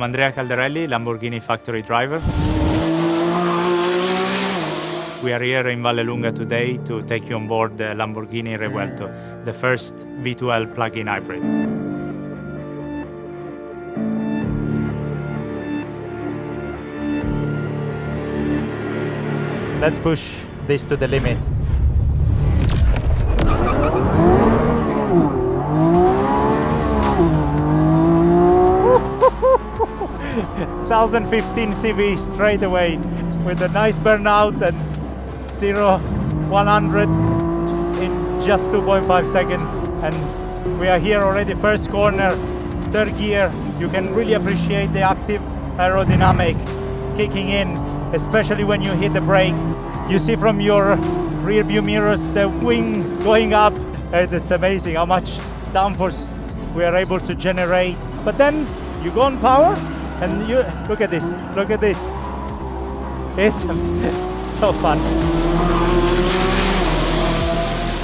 Andrea Caldarelli, Lamborghini factory driver. We are here in Vallelunga today to take you on board the Lamborghini Revuelto, the first V12 plug-in hybrid. Let's push this to the limit. (1015 CV straight away with a nice burnout and 0-100 in just 2.5 seconds. And we are here already, first corner, third gear. You can really appreciate the active aerodynamic kicking in, especially when you hit the brake. You see from your rear view mirrors the wing going up, and it's amazing how much downforce we are able to generate. But then you go on power and you look at this, it's so fun.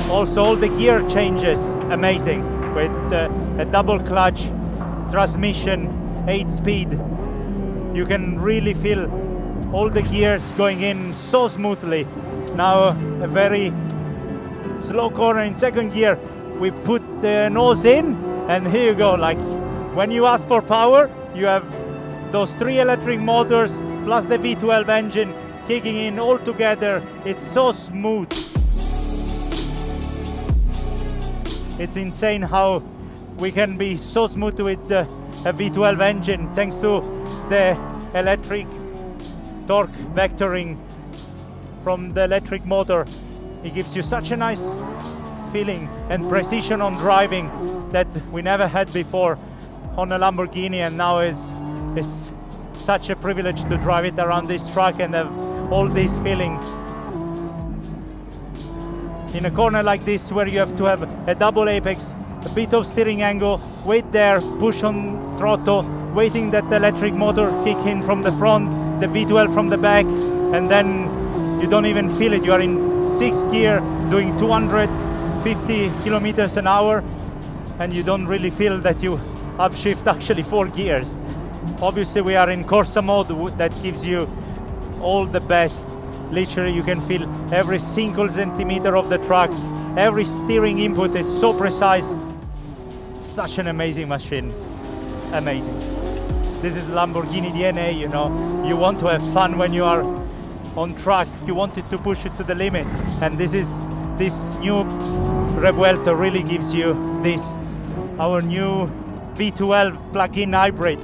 Also all the gear changes, amazing, with a double clutch transmission, 8-speed. You can really feel all the gears going in so smoothly. Now a very slow corner in second gear, we put the nose in, and here you go. Like when you ask for power, you have those 3 electric motors plus the V12 engine kicking in all together. It's so smooth. It's insane how we can be so smooth with a V12 engine thanks to the electric torque vectoring from the electric motor. It gives you such a nice feeling and precision on driving that we never had before on a Lamborghini, and now it's such a privilege to drive it around this track and have all this feeling. In a corner like this where you have to have a double apex, a bit of steering angle, wait there, push on throttle, waiting that the electric motor kick in from the front, the V12 from the back, and then you don't even feel it. You are in 6th gear doing 250 kilometers an hour, and you don't really feel that you upshift actually 4 gears. Obviously we are in Corsa mode that gives you all the best. Literally you can feel every single centimeter of the track. Every steering input is so precise. Such an amazing machine. Amazing. This is Lamborghini DNA, you know. You want to have fun when you are on track. You wanted to push it to the limit. And this new Revuelto really gives you this. Our new V12 plug-in hybrid.